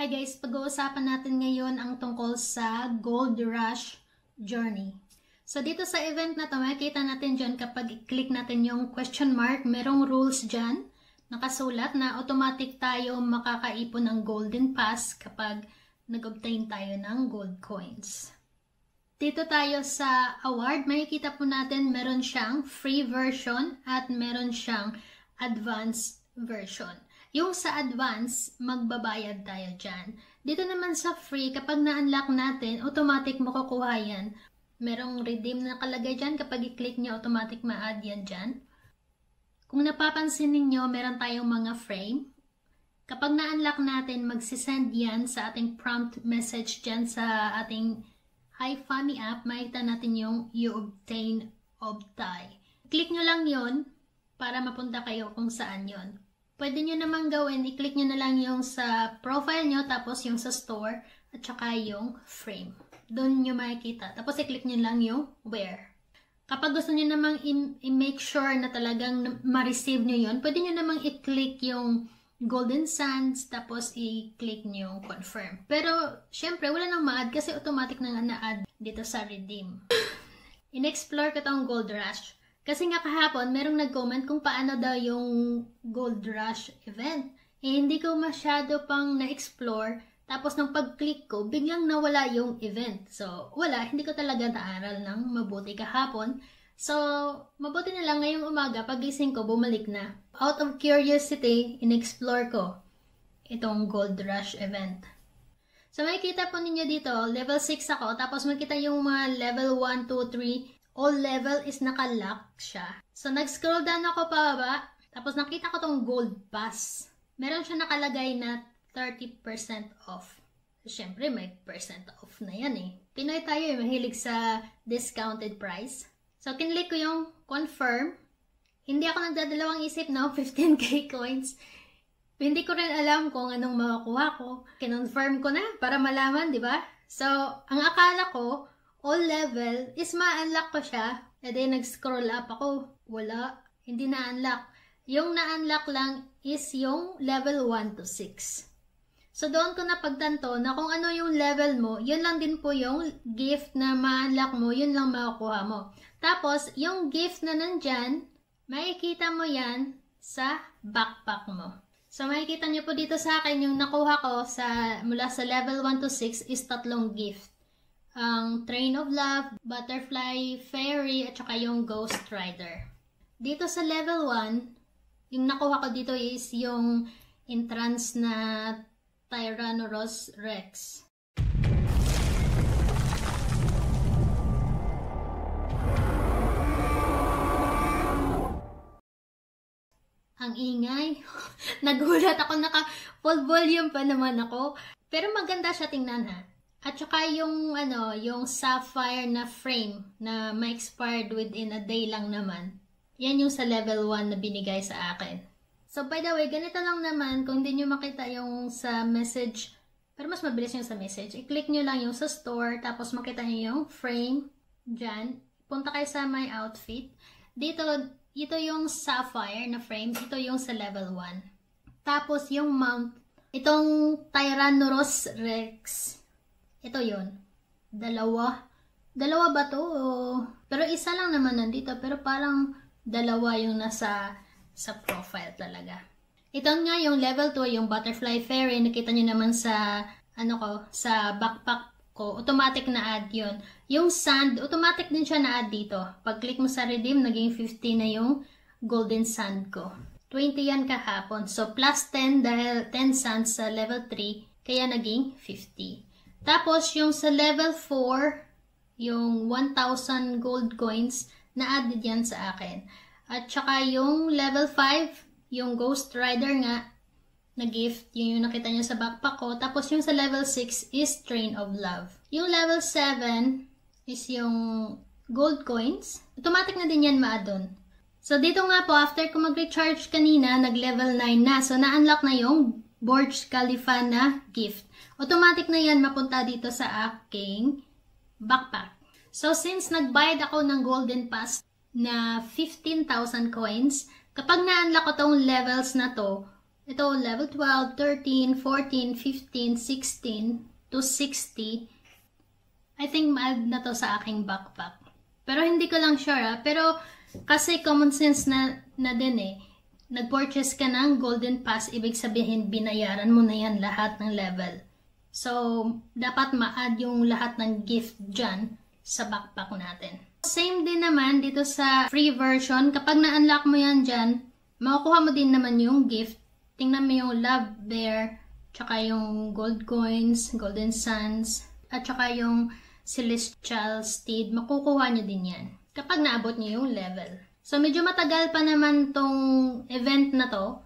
Hi guys, pag-uusapan natin ngayon ang tungkol sa Gold Rush Journey. So dito sa event na to, makikita natin dyan kapag i-click natin yung question mark, merong rules dyan, nakasulat na automatic tayo makakaipon ng Golden Pass kapag nag-obtain tayo ng gold coins. Dito tayo sa award, makikita po natin meron siyang free version at meron siyang advanced version. Yung sa advance, magbabayad tayo dyan. Dito naman sa free, kapag na-unlock natin, automatic makukuha yan. Merong redeem na nakalagay dyan. Kapag i-click nyo, automatic ma-add yan dyan. Kung napapansin ninyo, meron tayong mga frame. Kapag na-unlock natin, magsisend yan sa ating prompt message dyan sa ating HiFami app. Makikita natin yung you obtain obtai. Click nyo lang yon para mapunta kayo kung saan yon. Pwede nyo naman gawin, i-click nyo na lang yung sa profile nyo, tapos yung sa store, at saka yung frame. Doon nyo makikita. Tapos i-click nyo lang yung where. Kapag gusto nyo namang i-make sure na talagang ma-receive nyo yun, pwede nyo namang i-click yung golden sands, tapos i-click nyo yung confirm. Pero, syempre, wala nang ma-add kasi automatic na na-add dito sa redeem. In-explore ko tong Gold Rush. Kasi nga kahapon, merong nag-comment kung paano daw yung Gold Rush event. Eh, hindi ko masyado pang na-explore. Tapos nang pag-click ko, biglang nawala yung event. So, wala. Hindi ko talaga naaral ng mabuti kahapon. So, mabuti na lang ngayong umaga, pagising ko, bumalik na. Out of curiosity, in-explore ko itong Gold Rush event. So, makikita po ninyo dito, level 6 ako. Tapos makita yung mga level 1, 2, 3. All level is naka-lock siya. So, nag-scroll down ako pababa. Tapos, nakita ko tong Gold Pass. Meron siya nakalagay na 30% off. So, syempre, may percent off na yan eh. Pinoy tayo eh, mahilig sa discounted price. So, kinlik ko yung confirm. Hindi ako nagdadalawang isip na 15k coins. Hindi ko rin alam kung anong makakuha ko. Kinonfirm ko na para malaman, di ba? So, ang akala ko, all level is ma-unlock ko siya. E then, nag-scroll up ako. Wala. Hindi na-unlock. Yung na-unlock lang is yung level 1 to 6. So, doon ko napagtanto na kung ano yung level mo, yun lang din po yung gift na ma-unlock mo, yun lang makukuha mo. Tapos, yung gift na nandyan, makikita mo yan sa backpack mo. So, makikita nyo po dito sa akin, yung nakuha ko mula sa level 1 to 6 is 3 gift. Ang Train of Love, Butterfly Fairy, at saka yung Ghost Rider. Dito sa level 1, yung nakuha ko dito is yung entrance na Tyrannosaurus Rex. Ang ingay. Nagulat ako, naka full volume pa naman ako. Pero maganda siya tingnan ha. At saka yung, yung sapphire na frame na ma-expired within a day lang naman. Yan yung sa level 1 na binigay sa akin. So, by the way, ganito lang naman. Kung hindi nyo makita yung sa message, pero mas mabilis yung sa message. I-click nyo lang yung sa store, tapos makita nyo yung frame. Dyan. Punta kayo sa my outfit. Dito, ito yung sapphire na frame. Ito yung sa level 1. Tapos, yung mount, itong Tyrannosaurus Rex. Ito yun. Dalawa ba to? Pero isa lang naman nandito. Pero parang dalawa yung nasa sa profile talaga. Ito nga yung level 2, yung Butterfly Fairy. Nakita nyo naman sa, sa backpack ko. Automatic na add yun. Yung sand, automatic din siya na add dito. Pag click mo sa redeem, naging 50 na yung golden sand ko. 20 yan kahapon. So, plus 10 dahil 10 sands sa level 3. Kaya naging 50. Tapos, yung sa level 4, yung 1,000 gold coins, na-added yan sa akin. At saka yung level 5, yung Ghost Rider nga, na gift, yung nakita nyo sa backpack ko. Tapos, yung sa level 6 is Train of Love. Yung level 7 is yung gold coins. Automatic na din yan ma-add-on. So, dito nga po, after ko mag-recharge kanina, nag-level 9 na. So, na-unlock na yung Burj Khalifa na gift. Automatic na yan mapunta dito sa aking backpack. So, since nagbayad ako ng Golden Pass na 15,000 coins, kapag na-unlock ko tong levels na to, Ito, level 12, 13, 14, 15, 16, to 60. I think ma-add na to sa aking backpack. Pero hindi ko lang sure pero kasi common sense na din eh. Nag-purchase ka ng Golden Pass, ibig sabihin binayaran mo na yan lahat ng level. So, dapat ma-add yung lahat ng gift dyan sa backpack natin. Same din naman dito sa free version. Kapag na-unlock mo yan dyan, makukuha mo din naman yung gift. Tingnan mo yung Love Bear, tsaka yung Gold Coins, Golden Suns, at tsaka yung Celestial Steed. Makukuha nyo din yan kapag naabot nyo yung level. So, medyo matagal pa naman tong event na to.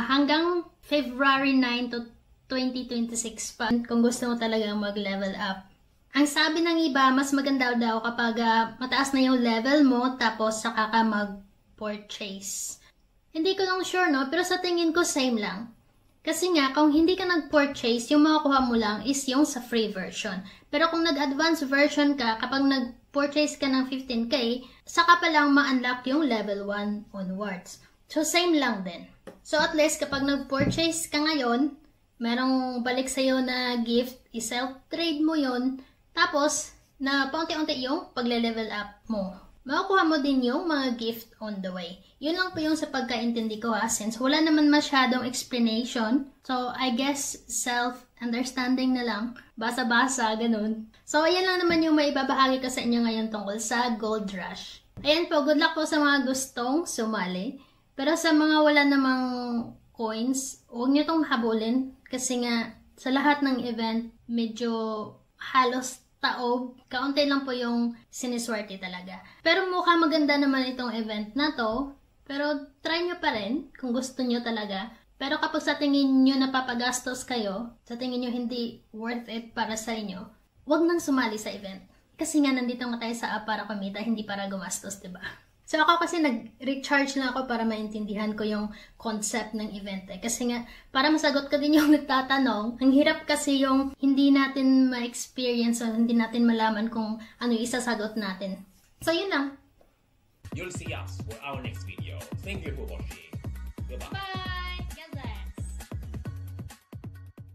Hanggang February 9 to 2026 pa kung gusto mo talagang mag-level up. Ang sabi ng iba, mas maganda daw kapag mataas na yung level mo tapos saka ka mag-purchase. Hindi ko lang sure, no? Pero sa tingin ko, same lang. Kasi nga, kung hindi ka nag-purchase, yung makakuha mo lang is yung sa free version. Pero kung nag-advance version ka, kapag nag-purchase ka ng 15k, saka pa lang ma-unlock yung level 1 onwards. So, same lang din. So, at least, kapag nag-purchase ka ngayon, merong balik sa'yo na gift, i-self-trade mo yon, tapos, na paunti-unti yung pagle-level up mo. Makukuha mo din yung mga gift on the way. Yun lang po yung sa pagkaintindi ko since wala naman masyadong explanation. So, I guess self-understanding na lang. Basa-basa, ganun. So, ayan lang naman yung maibabahagi ko sa inyo ngayon tungkol sa Gold Rush. Ayan po, good luck po sa mga gustong sumali. Pero sa mga wala namang coins, huwag nyo tong habulin. Kasi nga, sa lahat ng event, medyo halos taob, kaunti lang po yung siniswerte talaga. Pero mukhang maganda naman itong event na to. Pero try nyo pa rin kung gusto nyo talaga. Pero kapag sa tingin nyo napapagastos kayo, sa tingin nyo hindi worth it para sa inyo, huwag nang sumali sa event. Kasi nga nandito nga tayo sa app para kumita, hindi para gumastos, diba? So ako kasi nag-recharge lang ako para maintindihan ko yung concept ng event Kasi nga, para masagot ko din yung nagtatanong, ang hirap kasi yung hindi natin ma-experience o hindi natin malaman kung ano yung isasagot natin. So yun lang. You'll see us for our next video. Thank you for watching. Goodbye. Bye!